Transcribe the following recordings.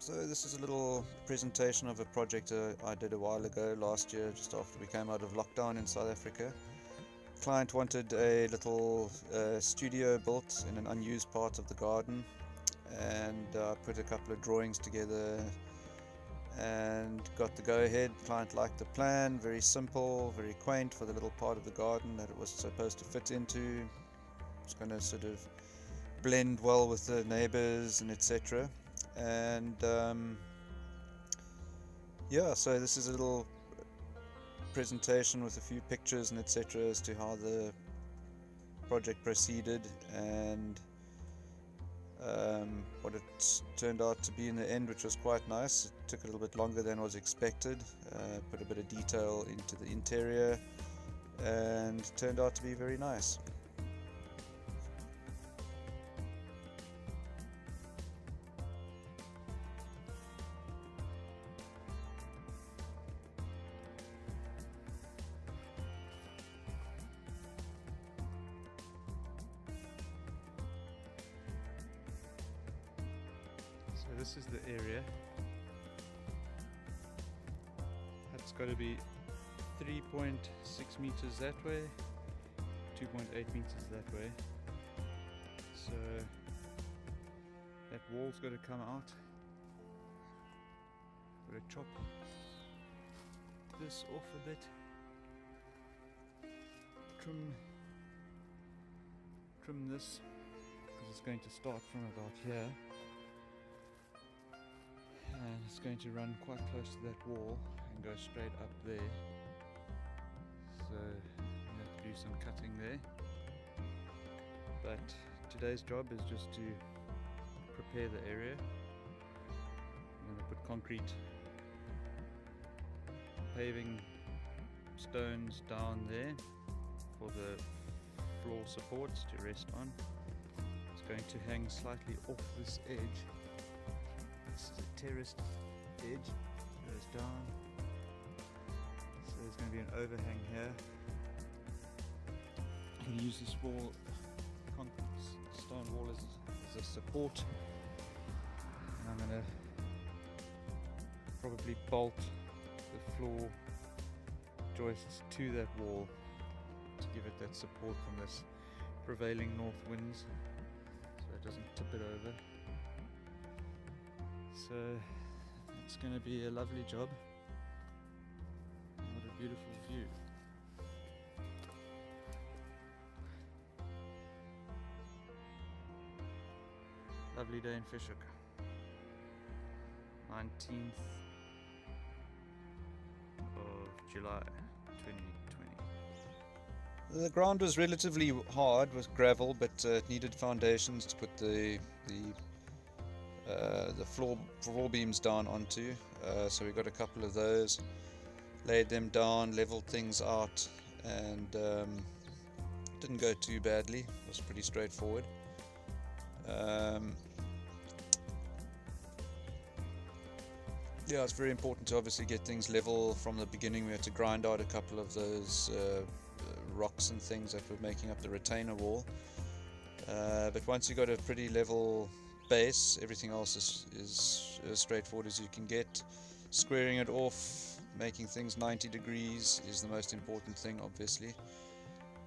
So this is a little presentation of a project I did a while ago, last year, just after we came out of lockdown in South Africa. Client wanted a little studio built in an unused part of the garden, and put a couple of drawings together and got the go-ahead. Client liked the plan, very simple, very quaint for the little part of the garden that it was supposed to fit into. It's going to sort of blend well with the neighbors and etc. And yeah, so this is a little presentation with a few pictures and etc. as to how the project proceeded and what it turned out to be in the end, which was quite nice. It took a little bit longer than was expected, put a bit of detail into the interior, and turned out to be very nice. So this is the area. That's got to be 3.6 meters that way, 2.8 meters that way. So that wall's got to come out. Got to chop this off a bit. Trim this, because it's going to start from about here. And it's going to run quite close to that wall and go straight up there. So we have to do some cutting there. But today's job is just to prepare the area. I'm going to put concrete paving stones down there for the floor supports to rest on. It's going to hang slightly off this edge. This is a terraced edge, goes down, so there's going to be an overhang here. I'm going to use this wall, stone wall as a support, and I'm going to probably bolt the floor joists to that wall to give it that support from this prevailing north winds, so it doesn't tip it over. So it's going to be a lovely job. What a beautiful view. Lovely day in Hoek Hut. 19th of July 2020. The ground was relatively hard with gravel, but it needed foundations to put the floor beams down onto, so we got a couple of those, laid them down, leveled things out, and didn't go too badly. It was pretty straightforward. Yeah, it's very important to obviously get things level from the beginning. We had to grind out a couple of those rocks and things that were making up the retainer wall, but once you got a pretty level base, everything else is as straightforward as you can get. Squaring it off, making things 90 degrees is the most important thing, obviously.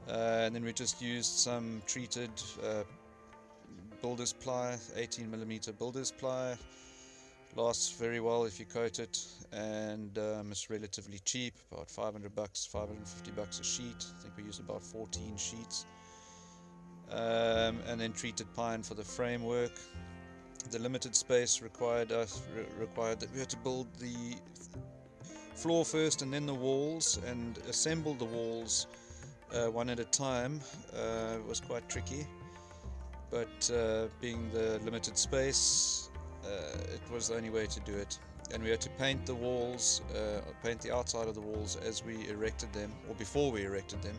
And then we just used some treated builder's ply, 18mm builder's ply. Lasts very well if you coat it, and it's relatively cheap, about $500, $550 a sheet. I think we used about 14 sheets. And then treated pine for the framework. The limited space required that we had to build the floor first and then the walls, and assemble the walls one at a time. It was quite tricky, but being the limited space, it was the only way to do it. And we had to paint the walls, paint the outside of the walls as we erected them, or before we erected them.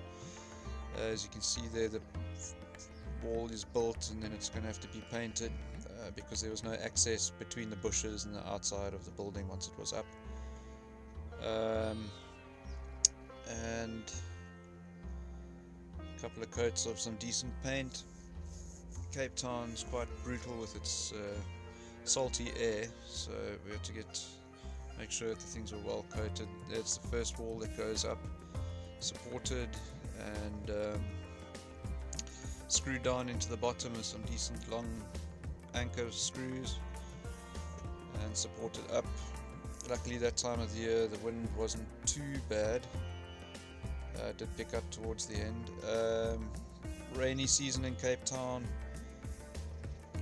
As you can see there, the wall is built and then it's going to have to be painted, because there was no access between the bushes and the outside of the building once it was up. And a couple of coats of some decent paint. Cape Town's quite brutal with its salty air, so we had to make sure that the things were well coated. That's the first wall that goes up, supported and screwed down into the bottom with some decent long anchor screws and supported up. Luckily that time of the year the wind wasn't too bad. It did pick up towards the end. Rainy season in Cape Town.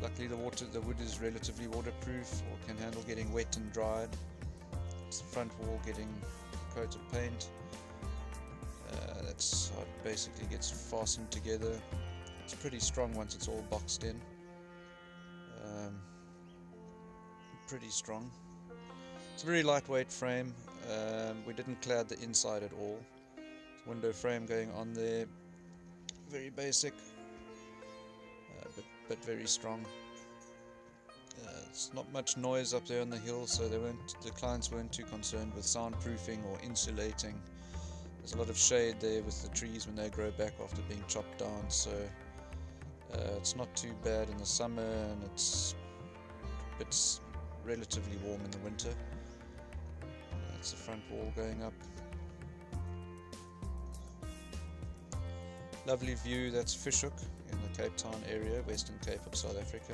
Luckily the wood is relatively waterproof, or can handle getting wet and dried. It's the front wall getting a coat of paint. That's how it basically gets fastened together. It's pretty strong once it's all boxed in. Pretty strong. It's a very lightweight frame. We didn't clad the inside at all. Window frame going on there. Very basic, but very strong. It's not much noise up there on the hill, so the clients weren't too concerned with soundproofing or insulating. There's a lot of shade there with the trees when they grow back after being chopped down, so it's not too bad in the summer, and it's relatively warm in the winter. That's the front wall going up. Lovely view. That's Hoek in the Cape Town area, Western Cape of South Africa.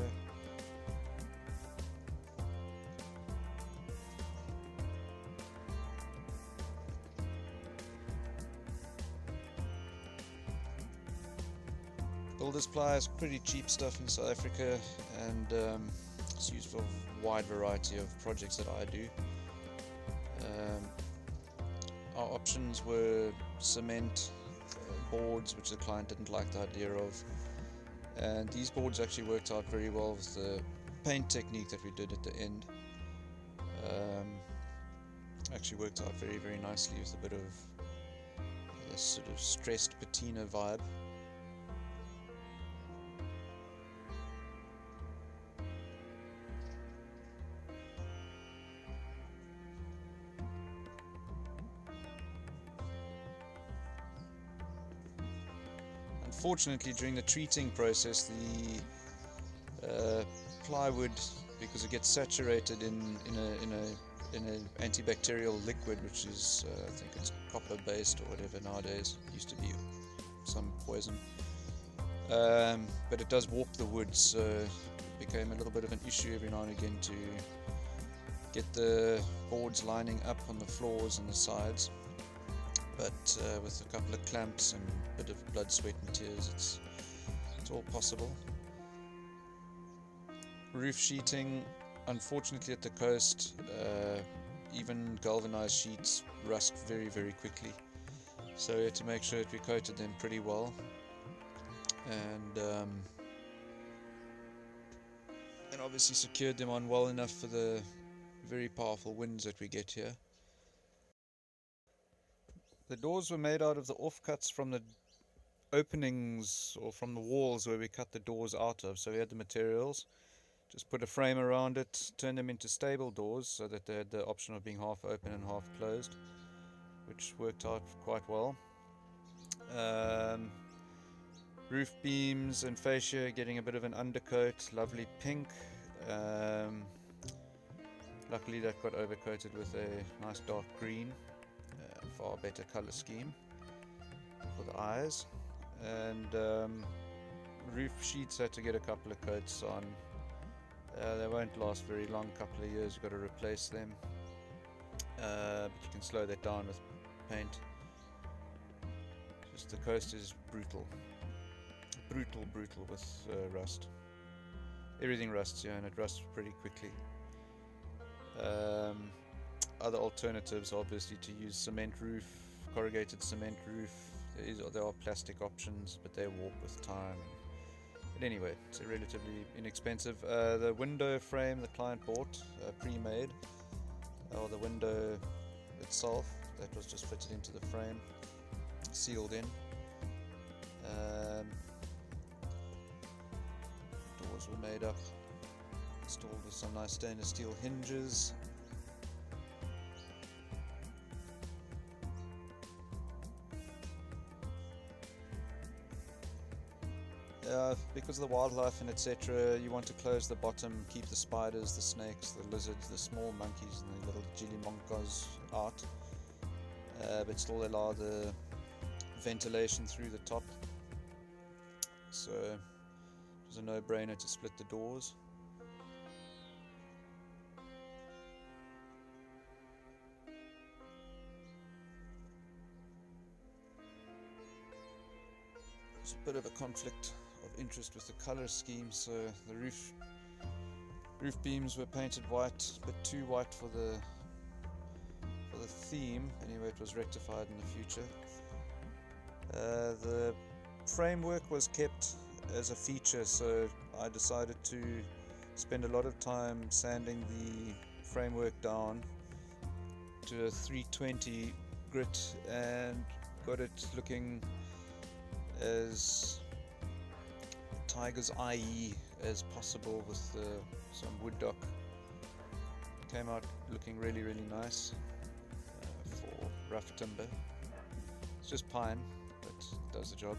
Builder's ply is pretty cheap stuff in South Africa, and it's used for a wide variety of projects that I do. Our options were cement boards, which the client didn't like the idea of, and these boards actually worked out very well with the paint technique that we did at the end. Actually worked out very, very nicely with a bit of this sort of stressed patina vibe. Unfortunately, during the treating process, the plywood, because it gets saturated in an antibacterial liquid, which is I think it's copper based or whatever nowadays. It used to be some poison, but it does warp the wood, so it became a little bit of an issue every now and again to get the boards lining up on the floors and the sides. But with a couple of clamps and a bit of blood, sweat and tears, it's all possible. Roof sheeting, unfortunately at the coast, even galvanized sheets rust very, very quickly, so we had to make sure that we coated them pretty well, and obviously secured them on well enough for the very powerful winds that we get here. The doors were made out of the offcuts from the openings, or from the walls where we cut the doors out of. So we had the materials, just put a frame around it, turned them into stable doors so that they had the option of being half open and half closed, which worked out quite well. Roof beams and fascia getting a bit of an undercoat, lovely pink. Luckily that got overcoated with a nice dark green. Far better color scheme for the eyes, and roof sheets had to get a couple of coats on. They won't last very long, couple of years, you've got to replace them, but you can slow that down with paint. Just the coast is brutal with rust. Everything rusts here, and it rusts pretty quickly. Other alternatives obviously to use cement roof, corrugated cement roof. There are plastic options, but they warp with time. But anyway, it's relatively inexpensive. The window frame the client bought pre-made, or the window itself, that was just fitted into the frame, sealed in. Doors were made up, installed with some nice stainless steel hinges. because of the wildlife and etc., you want to close the bottom, keep the spiders, the snakes, the lizards, the small monkeys, and the little gillimonkas out, but still allow the ventilation through the top. So it was a no-brainer to split the doors. There's a bit of a conflict of interest with the color scheme, so the roof beams were painted white, but too white for the theme. Anyway, it was rectified in the future. The framework was kept as a feature, so I decided to spend a lot of time sanding the framework down to a 320 grit and got it looking as tiger's eye as possible with some wood dock. Came out looking really nice for rough timber. It's just pine, but it does the job.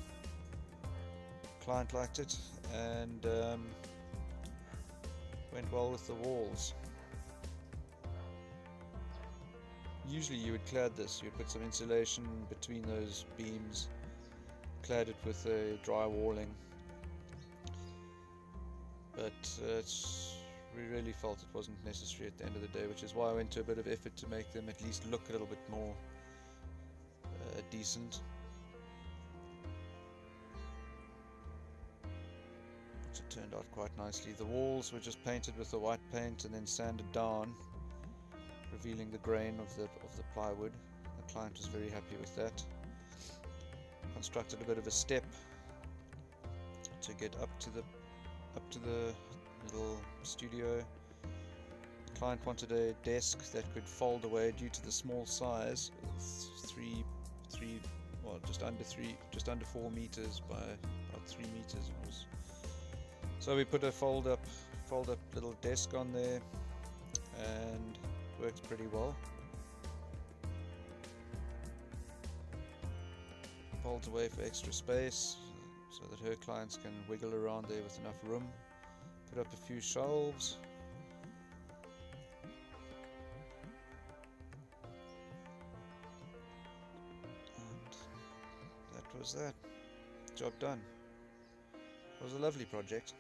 Client liked it and went well with the walls. Usually you would clad this, you'd put some insulation between those beams, clad it with a drywalling, but we really felt it wasn't necessary at the end of the day, which is why I went to a bit of effort to make them at least look a little bit more decent. Which it turned out quite nicely. The walls were just painted with the white paint and then sanded down, revealing the grain of the plywood. The client was very happy with that. Constructed a bit of a step to get up to the little studio. The client wanted a desk that could fold away due to the small size, just under 4 meters by about 3 meters it was. So we put a fold up little desk on there, and it works pretty well. Folds away for extra space so that her clients can wiggle around there with enough room. Put up a few shelves. And that was that. Job done. It was a lovely project.